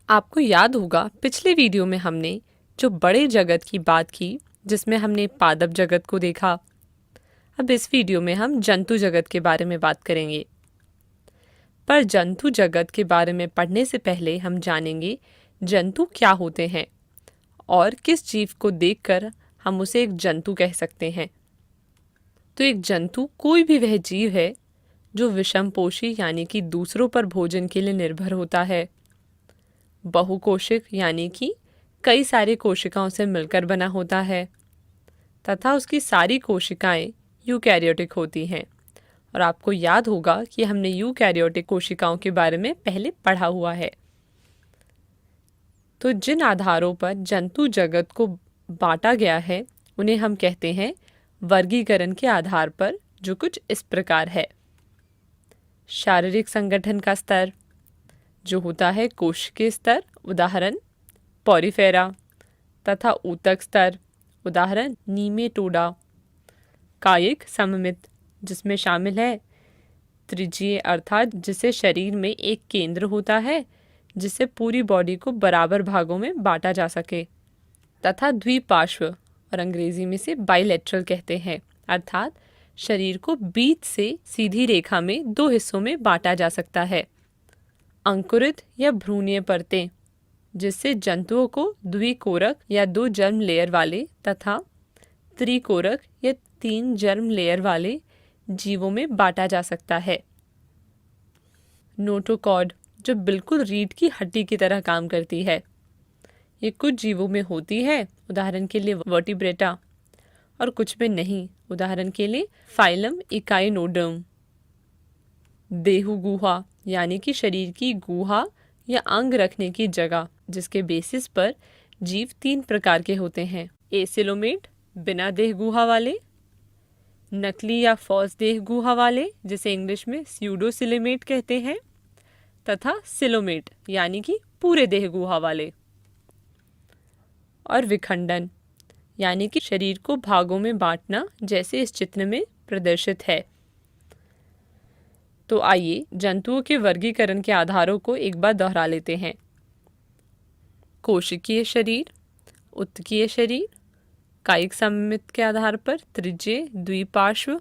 आपको याद होगा पिछले वीडियो में हमने जो बड़े जगत की बात की जिसमें हमने पादप जगत को देखा। अब इस वीडियो में हम जंतु जगत के बारे में बात करेंगे। पर जंतु जगत के बारे में पढ़ने से पहले हम जानेंगे जंतु क्या होते हैं और किस जीव को देखकर हम उसे एक जंतु कह सकते हैं। तो एक जंतु कोई भी वह जीव है जो विषमपोषी यानी कि दूसरों पर भोजन के लिए निर्भर होता है, बहुकोशिक यानी कि कई सारे कोशिकाओं से मिलकर बना होता है तथा उसकी सारी कोशिकाएं यूकैरियोटिक होती हैं। और आपको याद होगा कि हमने यूकैरियोटिक कोशिकाओं के बारे में पहले पढ़ा हुआ है। तो जिन आधारों पर जंतु जगत को बांटा गया है उन्हें हम कहते हैं वर्गीकरण के आधार पर, जो कुछ इस प्रकार है। शारीरिक संगठन का स्तर जो होता है कोशिकीय स्तर, उदाहरण पॉरीफेरा, तथा ऊतक स्तर, उदाहरण नीमेटोडा। कायिक सममित जिसमें शामिल है त्रिज्यीय अर्थात जिसे शरीर में एक केंद्र होता है जिससे पूरी बॉडी को बराबर भागों में बांटा जा सके, तथा द्विपार्श्व और अंग्रेजी में से बाइलेटरल कहते हैं, अर्थात शरीर को बीच से सीधी रेखा में दो हिस्सों में बांटा जा सकता है। अंकुरित या भ्रूणीय परतें जिससे जंतुओं को द्विकोरक या दो जर्म लेयर वाले तथा त्रिकोरक या तीन जर्म लेयर वाले जीवों में बांटा जा सकता है। नोटोकॉड जो बिल्कुल रीढ़ की हड्डी की तरह काम करती है, ये कुछ जीवों में होती है, उदाहरण के लिए वर्टिब्रेटा, और कुछ में नहीं, उदाहरण के लिए फाइलम इकाइनोडर्म। देहु गुहा यानी कि शरीर की गुहा या अंग रखने की जगह, जिसके बेसिस पर जीव तीन प्रकार के होते हैं। एसिलोमेट बिना देह गुहा वाले, नकली या फॉल्स देह गुहा वाले जिसे इंग्लिश में स्यूडोसिलेमेट कहते हैं, तथा सिलोमेट यानी कि पूरे देह गुहा वाले। और विखंडन यानी कि शरीर को भागों में बांटना, जैसे इस चित्र में प्रदर्शित है। तो आइए जंतुओं के वर्गीकरण के आधारों को एक बार दोहरा लेते हैं। कोशिकीय शरीर, उत्तकीय शरीर, कायिक सममित के आधार पर त्रिज्यीय, द्विपार्श्व,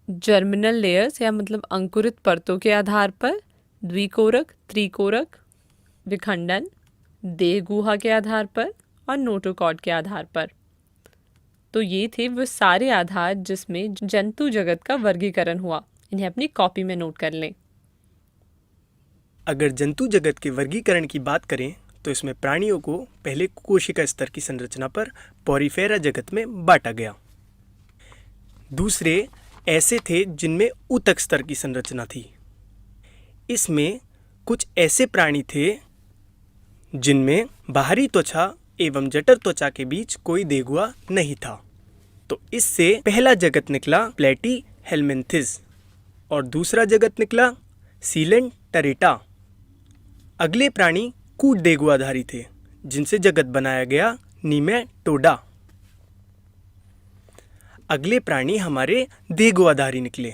जर्मिनल लेयर्स या मतलब अंकुरित परतों के आधार पर द्विकोरक, त्रिकोरक, विखंडन, देह गुहा के आधार पर और नोटोकॉड के आधार पर। तो ये थे वो सारे आधार जिसमें जंतु जगत का वर्गीकरण हुआ। इन्हें अपनी कॉपी में नोट कर लें। अगर जंतु जगत के वर्गीकरण की बात करें तो इसमें प्राणियों को पहले कोशिका स्तर की संरचना पर पॉरीफेरा जगत में बांटा गया। दूसरे ऐसे थे जिनमें ऊतक स्तर की संरचना थी। इसमें कुछ ऐसे प्राणी थे जिनमें बाहरी त्वचा एवं जठर त्वचा के बीच कोई देहगुहा नहीं था। तो इससे पहला जगत निकला प्लेटी हेलमिन्थिस और दूसरा जगत निकला सीलेंटरेटा। अगले प्राणी कूट देहगुहाधारी थे जिनसे जगत बनाया गया नीमेटोडा। अगले प्राणी हमारे देहगुहाधारी निकले।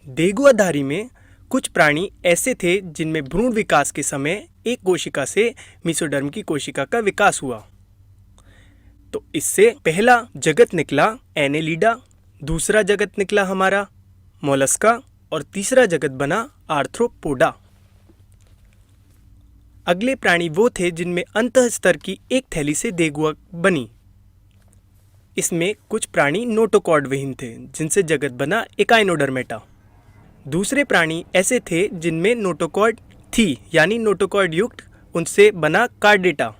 देहगुहाधारी में कुछ प्राणी ऐसे थे जिनमें भ्रूण विकास के समय एक कोशिका से मेसोडर्म की कोशिका का विकास हुआ। तो इससे पहला जगत निकला एनेलिडा, दूसरा जगत निकला हमारा मोलस्का और तीसरा जगत बना आर्थ्रोपोडा। अगले प्राणी वो थे जिनमें अंतःस्तर की एक थैली से देहगुहा बनी। इसमें कुछ प्राणी नोटोकॉड विहीन थे जिनसे जगत बना एकाइनोडर्मेटा। दूसरे प्राणी ऐसे थे जिनमें नोटोकॉड थी यानी नोटोकॉड युक्त, उनसे बना कार्डेटा।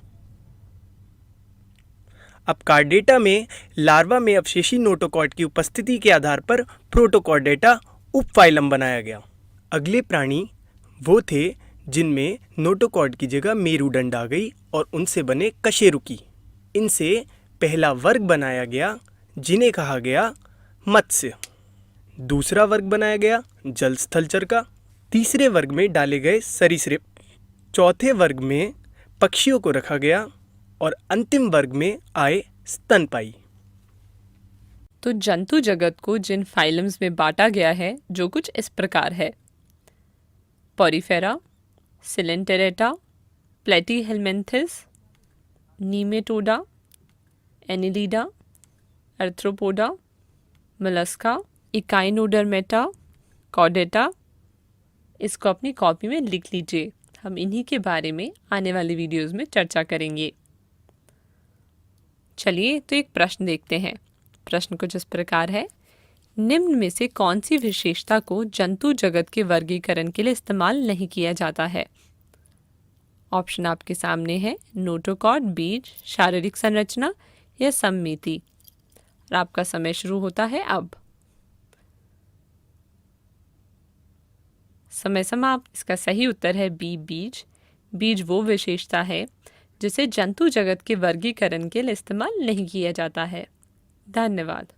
अब कार्डेटा में लार्वा में अवशेषी नोटोकॉड की उपस्थिति के आधार पर प्रोटोकॉर्डेटा उपफाइलम बनाया गया। अगले प्राणी वो थे जिनमें नोटोकॉड की जगह मेरुदंड आ गई और उनसे बने कशेरुकी। इनसे पहला वर्ग बनाया गया जिन्हें कहा गया मत्स्य। दूसरा वर्ग बनाया गया जल स्थलचर का। तीसरे वर्ग में डाले गए सरीसृप। चौथे वर्ग में पक्षियों को रखा गया और अंतिम वर्ग में आए स्तनपायी। तो जंतु जगत को जिन फाइलम्स में बांटा गया है जो कुछ इस प्रकार है। Porifera, Coelenterata, Platyhelminthes, Nematoda, Annelida, Arthropoda, Mollusca, Echinodermata, Chordata. इसको अपनी कॉपी में लिख लीजिए, हम इन्हीं के बारे में आने वाली वीडियोस में चर्चा करेंगे। चलिए तो एक प्रश्न देखते हैं। प्रश्न कुछ इस प्रकार है, निम्न में से कौन सी विशेषता को जंतु जगत के वर्गीकरण के लिए इस्तेमाल नहीं किया जाता है? ऑप्शन आपके सामने है, नोटोकॉर्ड, बीज, शारीरिक संरचना या सममिति। और आपका समय शुरू होता है अब। समय समाप्त। इसका सही उत्तर है बी, बीज। बीज वो विशेषता है जिसे जंतु जगत के वर्गीकरण के लिए इस्तेमाल नहीं किया जाता है। धन्यवाद।